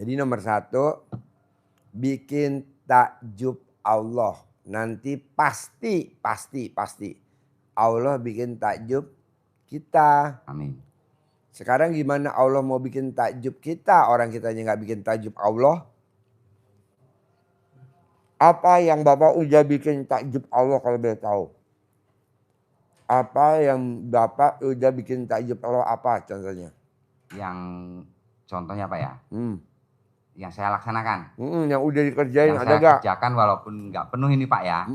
Jadi nomor satu, bikin takjub Allah. Nanti pasti Allah bikin takjub kita. Amin. Sekarang gimana Allah mau bikin takjub kita? Orang kitanya nggak bikin takjub Allah. Apa yang Bapak udah bikin takjub Allah kalau boleh tahu? Apa yang Bapak udah bikin takjub Allah apa contohnya? Yang contohnya apa ya? Yang saya laksanakan. Yang udah dikerjain yang ada saya gak? Kerjakan walaupun nggak penuh ini Pak ya.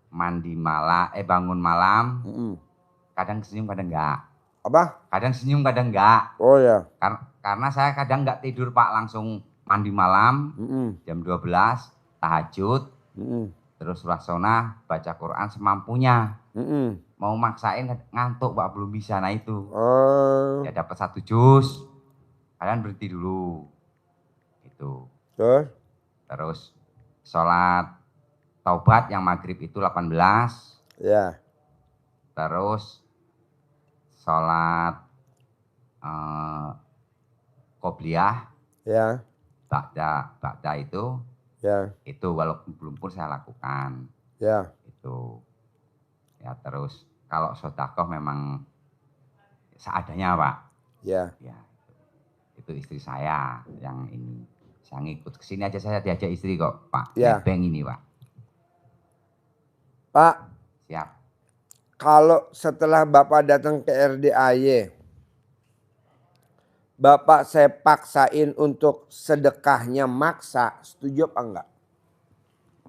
Mandi malam, bangun malam. Kadang senyum kadang enggak. Apa? Kadang senyum kadang enggak. Oh ya. Karena saya kadang nggak tidur Pak, langsung mandi malam. Jam 12 tahajud. Terus suasana baca Quran semampunya. Mau maksain ngantuk Pak, belum bisa. Nah itu. Ya dapat 1 juz. Kalian berhenti dulu. Gitu. Terus sholat taubat yang maghrib itu 18. Ya. Terus sholat qobliyah. Ya. Ba'da itu. Ya. Itu walaupun belum pun saya lakukan. Ya. Itu. Ya terus kalau sedekah memang seadanya Pak. Ya. Ya. Itu istri saya yang ini. Saya ngikut kesini aja, saya diajak istri kok Pak. Ya. Nebeng ini Pak. Pak. Siap. Kalau setelah Bapak datang ke RDAY, Bapak saya paksain untuk sedekahnya maksa, setuju apa enggak?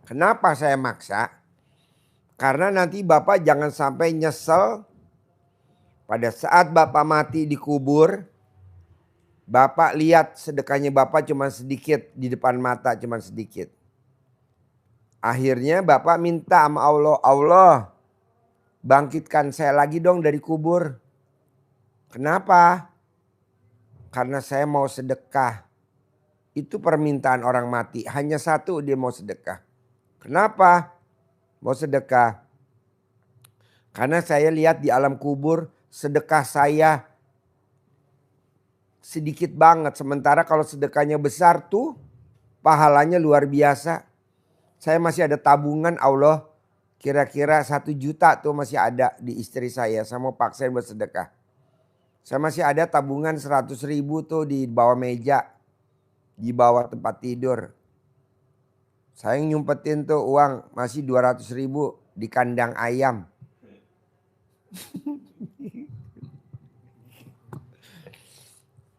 Kenapa saya maksa? Karena nanti Bapak jangan sampai nyesel pada saat Bapak mati dikubur. Bapak lihat sedekahnya Bapak cuma sedikit di depan mata, cuma sedikit. Akhirnya Bapak minta sama Allah, Allah bangkitkan saya lagi dong dari kubur. Kenapa? Karena saya mau sedekah. Itu permintaan orang mati. Hanya satu dia mau sedekah. Kenapa mau sedekah? Karena saya lihat di alam kubur sedekah saya sedikit banget. Sementara kalau sedekahnya besar tuh pahalanya luar biasa. Saya masih ada tabungan Allah. Kira-kira 1 juta tuh masih ada di istri saya. Saya mau paksain buat sedekah. Saya masih ada tabungan 100.000 tuh di bawah meja. Di bawah tempat tidur. Saya nyumpetin tuh uang masih 200.000 di kandang ayam.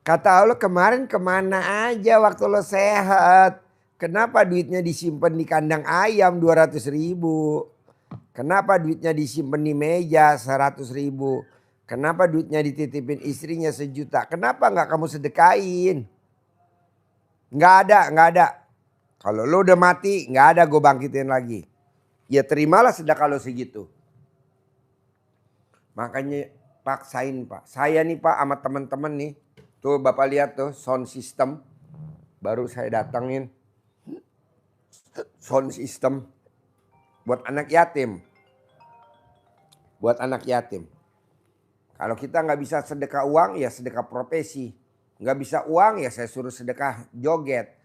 Kata Allah kemarin kemana aja waktu lo sehat. Kenapa duitnya disimpan di kandang ayam 200.000. Kenapa duitnya disimpan di meja 100.000. Kenapa duitnya dititipin istrinya 1 juta. Kenapa gak kamu sedekain. Gak ada. Kalau lo udah mati gak ada gue bangkitin lagi. Ya terimalah sedekah lo segitu. Makanya paksain Pak. Saya nih Pak sama teman-teman nih. Tuh Bapak lihat tuh sound system. Baru saya datangin. Sound system. Buat anak yatim. Buat anak yatim. Kalau kita nggak bisa sedekah uang ya sedekah profesi. Nggak bisa uang ya saya suruh sedekah joget.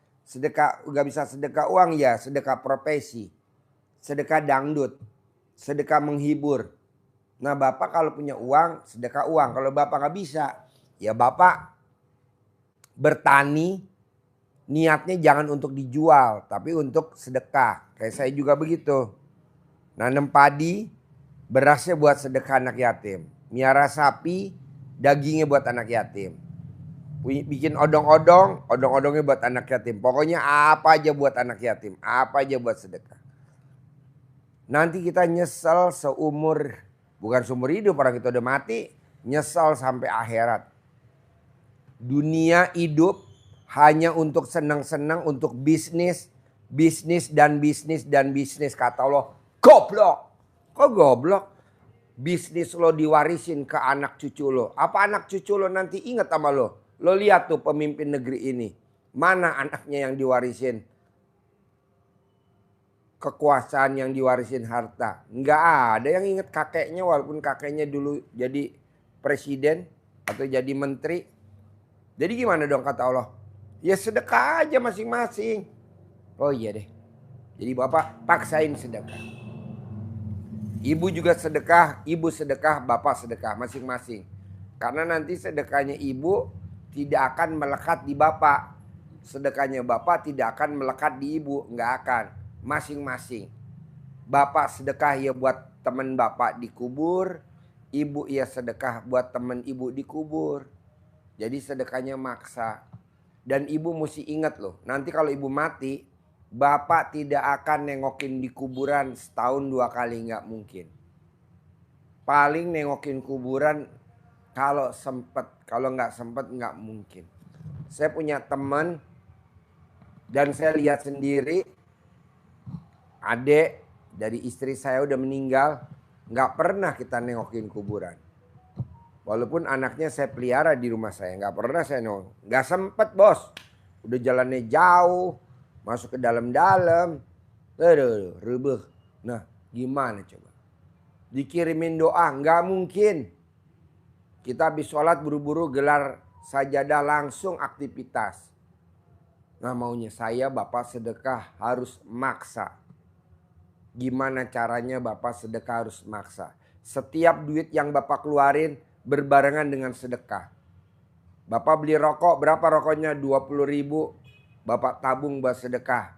Nggak bisa sedekah uang ya sedekah profesi. Sedekah dangdut. Sedekah menghibur. Nah Bapak kalau punya uang sedekah uang. Kalau Bapak nggak bisa ya Bapak bertani niatnya jangan untuk dijual tapi untuk sedekah. Kayak saya juga begitu. Nanam padi, berasnya buat sedekah anak yatim. Miara sapi, dagingnya buat anak yatim. Bikin odong-odong, odong-odongnya buat anak yatim. Pokoknya apa aja buat anak yatim, apa aja buat sedekah. Nanti kita nyesel seumur, bukan seumur hidup orang kita udah mati, nyesel sampai akhirat. Dunia hidup hanya untuk senang-senang, untuk bisnis dan bisnis. Kata Allah, goblok. Kok goblok? Bisnis lo diwarisin ke anak cucu lo. Apa anak cucu lo nanti ingat sama lo? Lo lihat tuh pemimpin negeri ini. Mana anaknya yang diwarisin kekuasaan, yang diwarisin harta? Nggak ada yang ingat kakeknya walaupun kakeknya dulu jadi presiden atau jadi menteri. Jadi gimana dong kata Allah? Ya sedekah aja masing-masing. Oh iya deh. Jadi bapak paksain sedekah. Ibu juga sedekah, ibu sedekah, bapak sedekah masing-masing. Karena nanti sedekahnya ibu tidak akan melekat di bapak. Sedekahnya bapak tidak akan melekat di ibu, nggak akan. Masing-masing. Bapak sedekah ya buat teman bapak dikubur, ibu ya sedekah buat teman ibu dikubur. Jadi sedekahnya maksa. Dan ibu mesti ingat loh, nanti kalau ibu mati, bapak tidak akan nengokin di kuburan setahun 2 kali, nggak mungkin. Paling nengokin kuburan kalau sempet, kalau nggak sempet nggak mungkin. Saya punya teman dan saya lihat sendiri, adik dari istri saya udah meninggal, nggak pernah kita nengokin kuburan. Walaupun anaknya saya pelihara di rumah saya, nggak pernah saya nengok. Nggak sempet bos, udah jalannya jauh, masuk ke dalam-dalam, rebeh. Nah gimana coba? Dikirimin doa, nggak mungkin. Kita habis sholat buru-buru gelar sajadah langsung aktivitas. Nah maunya saya bapak sedekah harus maksa. Gimana caranya bapak sedekah harus maksa? Setiap duit yang bapak keluarin berbarengan dengan sedekah. Bapak beli rokok, berapa rokoknya? 20.000. Bapak tabung buat sedekah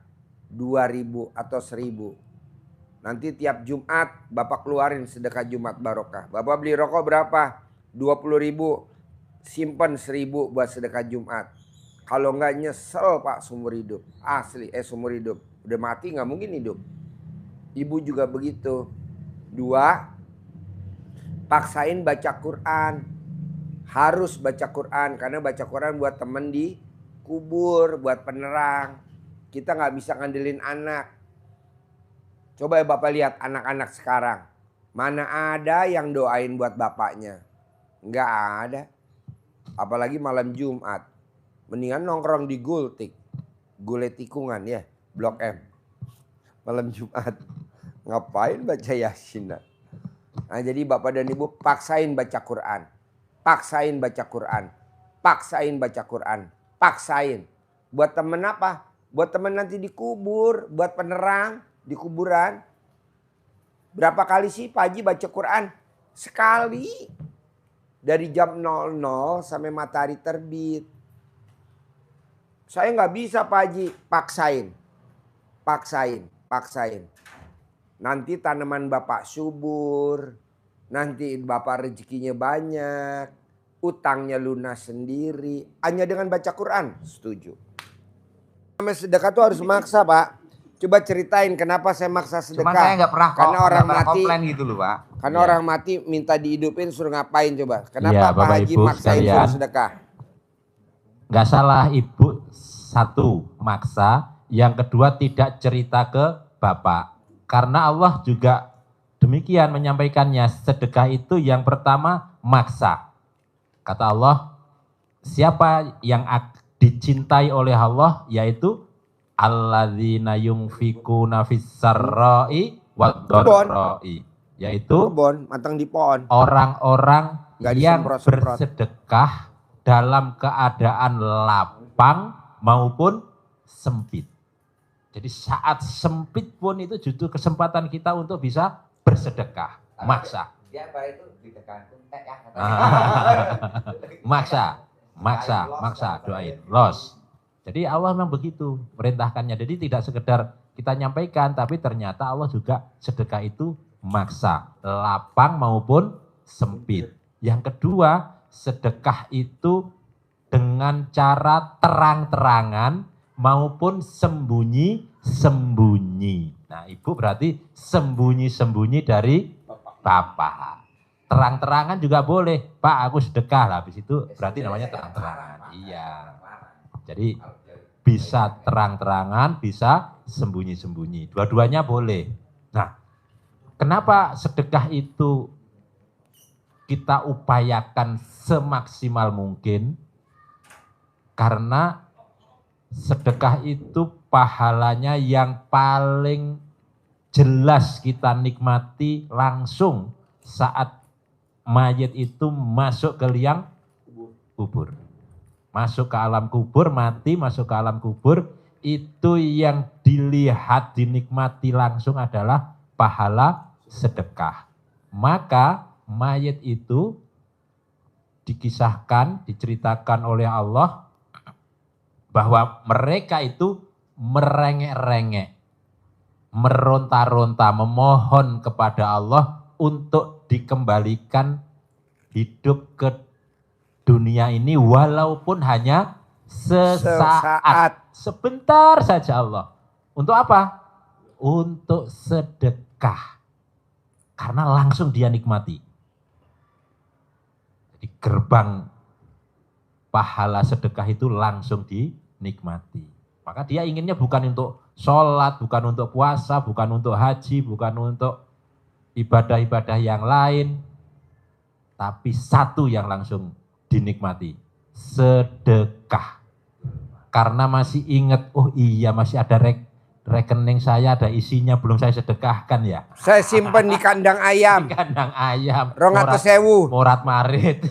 2.000 atau 1.000. Nanti tiap Jumat bapak keluarin sedekah Jumat barokah. Bapak beli rokok berapa? 20.000. Simpan 1.000 buat sedekah Jumat. Kalau enggak nyesel pak seumur hidup. Asli, seumur hidup. Udah mati nggak mungkin hidup. Ibu juga begitu. 2, paksain baca Quran. Harus baca Quran. Karena baca Quran buat temen di kubur. Buat penerang. Kita nggak bisa ngandelin anak. Coba ya bapak lihat anak-anak sekarang. Mana ada yang doain buat bapaknya. Nggak ada. Apalagi malam Jumat. Mendingan nongkrong di Gultik. Gule tikungan ya. Blok M. Malam Jumat. Ngapain baca Yasin? Nah jadi bapak dan ibu paksain baca Quran. Paksain baca Quran. Paksain baca Quran. Paksain. Buat temen apa? Buat temen nanti dikubur. Buat penerang di kuburan. Berapa kali sih Pak Haji baca Quran? Sekali. Dari jam 00 sampai matahari terbit. Saya nggak bisa Pak Haji. Paksain. Paksain. Paksain. Nanti tanaman bapak subur. Nanti bapak rezekinya banyak. Utangnya lunas sendiri. Hanya dengan baca Quran. Setuju. Sedekah tuh harus maksa Pak. Coba ceritain kenapa saya maksa sedekah. Cuma saya nggak pernah karena orang mati komplain gitu loh Pak. Karena orang mati minta dihidupin suruh ngapain coba. Kenapa Ya, Pak Bapak Haji Ibu maksain sekalian. suruh sedekah? Nggak salah ibu, satu maksa, yang kedua tidak cerita ke bapak. Karena Allah juga demikian menyampaikannya, sedekah itu yang pertama maksa. Kata Allah, siapa yang dicintai oleh Allah yaitu alladzina yunfikuna fis-sarra'i wad-dharra'i, yaitu Kebon, matang di pohon. orang-orang Nggak yang disemprot-semprot. bersedekah dalam keadaan lapang maupun sempit. Jadi saat sempit pun itu justru kesempatan kita untuk bisa bersedekah. Maksa. Ya Pak itu ditekan. Maksa, doain. Los. Jadi Allah memang begitu perintahkannya. Jadi tidak sekedar kita nyampaikan, tapi ternyata Allah juga sedekah itu maksa. Lapang maupun sempit. Yang kedua, sedekah itu dengan cara terang-terangan maupun sembunyi-sembunyi. Nah, ibu berarti sembunyi-sembunyi dari bapak. Terang-terangan juga boleh. Pak, aku sedekah lah. Habis itu berarti namanya terang-terangan. Iya. Jadi bisa terang-terangan, bisa sembunyi-sembunyi. Dua-duanya boleh. Nah, kenapa sedekah itu kita upayakan semaksimal mungkin? Karena sedekah itu pahalanya yang paling jelas kita nikmati langsung saat mayit itu masuk ke liang kubur. masuk ke alam kubur, mati masuk ke alam kubur, itu yang dilihat, dinikmati langsung adalah pahala sedekah. Maka mayit itu dikisahkan, diceritakan oleh Allah bahwa mereka itu merengek-rengek, meronta-ronta, memohon kepada Allah untuk dikembalikan hidup ke dunia ini walaupun hanya sesaat. Sebentar saja Allah. Untuk apa? Untuk sedekah. Karena langsung dia nikmati. Jadi gerbang pahala sedekah itu langsung dinikmati. Maka dia inginnya bukan untuk sholat, bukan untuk puasa, bukan untuk haji, bukan untuk ibadah-ibadah yang lain. Tapi satu yang langsung dinikmati, sedekah. Karena masih ingat, oh iya masih ada rekening saya, ada isinya belum saya sedekahkan ya. Saya simpen di kandang ayam. Di kandang ayam. 200.000. Morat marit.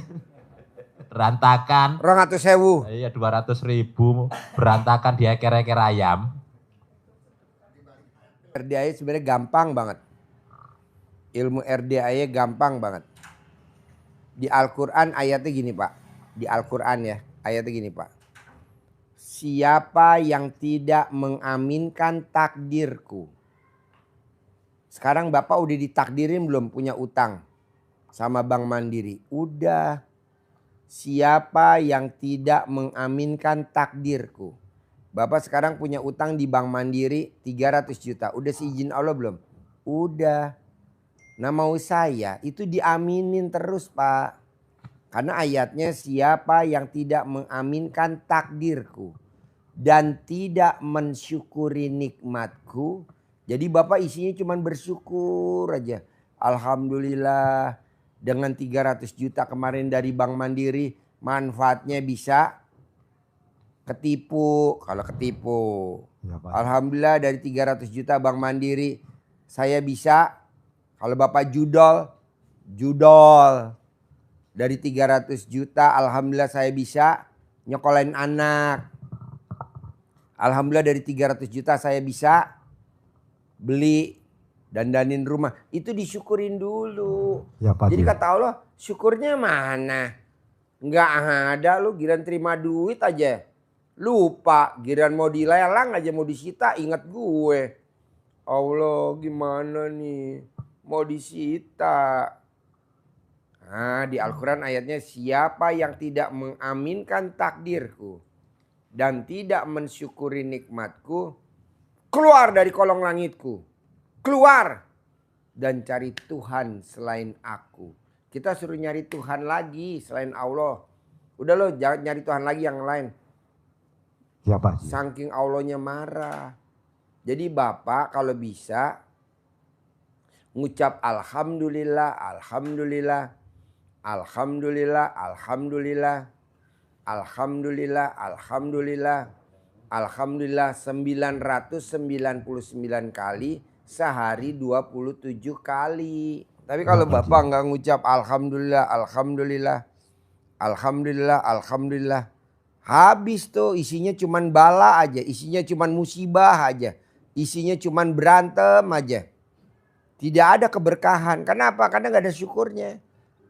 Berantakan. 200.000. Iya 200.000 berantakan di eker-eker ayam. RDAI sebenarnya gampang banget. Ilmu RDAI gampang banget. Di Al-Quran ayatnya gini Pak. Di Al-Quran ya ayatnya gini Pak. Siapa yang tidak mengaminkan takdirku. Sekarang Bapak udah ditakdirin belum punya utang sama Bank Mandiri? Udah. Siapa yang tidak mengaminkan takdirku. Bapak sekarang punya utang di Bank Mandiri 300 juta. Udah seizin Allah belum? Udah. Nah mau saya itu diaminin terus Pak. Karena ayatnya siapa yang tidak mengaminkan takdirku. Dan tidak mensyukuri nikmatku. Jadi Bapak isinya cuma bersyukur aja. Alhamdulillah dengan 300 juta kemarin dari Bank Mandiri. Manfaatnya bisa ketipu. Kalau ketipu. Ya, Alhamdulillah dari 300 juta Bank Mandiri. Saya bisa. Kalau Bapak judol. Dari 300 juta alhamdulillah saya bisa nyekolahin anak. Alhamdulillah dari 300 juta saya bisa beli dandanin rumah. Itu disyukurin dulu. Ya, Pak. Jadi kata Allah syukurnya mana? Enggak ada lu giran terima duit aja. Lupa giran mau dilelang aja mau disita ingat gue. Allah gimana nih? Mau disita. Nah, di Al-Quran ayatnya siapa yang tidak mengaminkan takdirku dan tidak mensyukuri nikmatku, keluar dari kolong langitku, keluar dan cari Tuhan selain aku. Kita suruh nyari Tuhan lagi selain Allah. Udah lo jangan nyari Tuhan lagi yang lain. Ya, Pak. Saking Allahnya marah. Jadi Bapak kalau bisa ngucap alhamdulillah, alhamdulillah, alhamdulillah, alhamdulillah, alhamdulillah, alhamdulillah, alhamdulillah 999 kali sehari 27 kali. Tapi kalau Bapak nggak ngucap alhamdulillah, alhamdulillah, alhamdulillah, alhamdulillah, habis tuh isinya cuman bala aja, isinya cuman musibah aja, isinya cuman berantem aja. Tidak ada keberkahan. Kenapa? Karena gak ada syukurnya.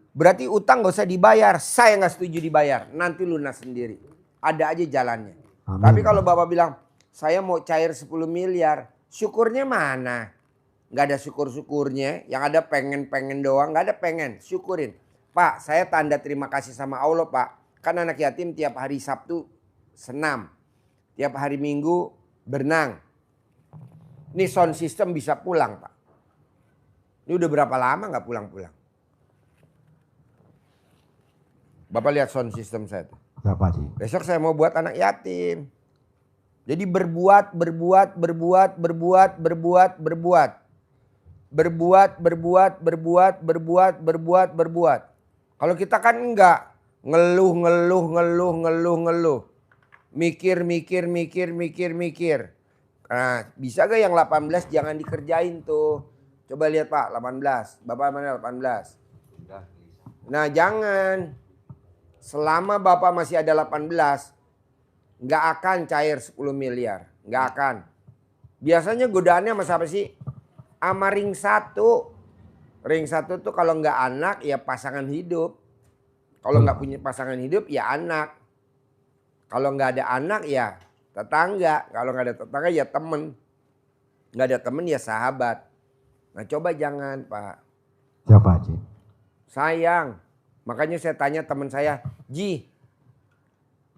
Berarti utang gak usah dibayar. Saya gak setuju dibayar. Nanti lunas sendiri. Ada aja jalannya. Amin. Tapi kalau Bapak bilang saya mau cair 10 miliar. Syukurnya mana? Gak ada syukur-syukurnya. Yang ada pengen-pengen doang. Gak ada pengen. Syukurin. Pak saya tanda terima kasih sama Allah Pak. Kan anak yatim tiap hari Sabtu senam. Tiap hari Minggu berenang. Ini sound system bisa pulang Pak. Ini udah berapa lama gak pulang-pulang? Bapak lihat sound system saya tuh. Berapa sih? Besok saya mau buat anak yatim. Jadi berbuat. Kalau kita kan enggak. Ngeluh. Mikir. Nah bisa gak yang 18 jangan dikerjain tuh. Coba lihat Pak 18. Bapak mana 18? Nah jangan. selama Bapak masih ada 18, nggak akan cair 10 miliar. Nggak akan. Biasanya godaannya sama siapa sih? Sama ring 1. Ring 1 tuh kalau nggak anak ya pasangan hidup. Kalau nggak punya pasangan hidup ya anak. Kalau nggak ada anak ya tetangga. Kalau nggak ada tetangga ya temen. Nggak ada temen ya sahabat. Nah coba jangan Pak. Siapa Haji? Sayang. Makanya saya tanya teman saya. Ji.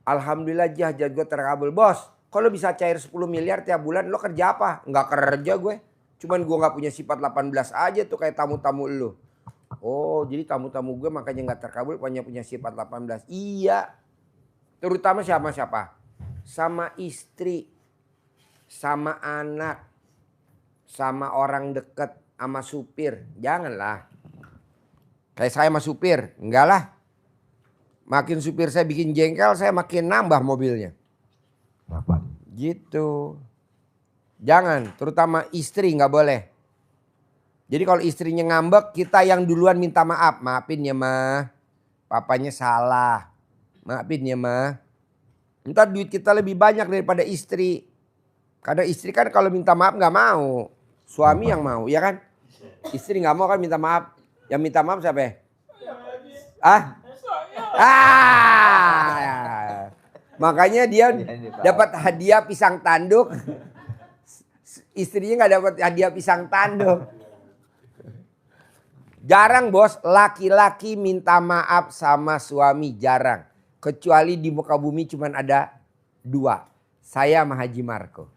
Alhamdulillah Ji hajat gue terkabul. Bos. Kalau bisa cair 10 miliar tiap bulan lo kerja apa? Nggak kerja gue. Cuman gue nggak punya sifat 18 aja tuh kayak tamu-tamu lu. Oh jadi tamu-tamu gue makanya nggak terkabul punya sifat 18. Iya. Terutama siapa? Sama istri. Sama anak. Sama orang deket. Sama supir. Janganlah. Kayak saya sama supir. Enggak lah. Makin supir saya bikin jengkel saya makin nambah mobilnya. Siapa? Gitu. Jangan, terutama istri nggak boleh. Jadi kalau istrinya ngambek, kita yang duluan minta maaf. Maafin ya mah, papanya salah. Maafin ya mah. Ntar duit kita lebih banyak daripada istri. Karena istri kan kalau minta maaf nggak mau. Suami yang mau, ya kan? Istri nggak mau kan minta maaf. Yang minta maaf siapa ya? Makanya dia dapat hadiah pisang tanduk. Istrinya nggak dapat hadiah pisang tanduk. Jarang bos laki-laki minta maaf sama suami, jarang. Kecuali di muka bumi cuma ada 2. Saya sama Haji Marco.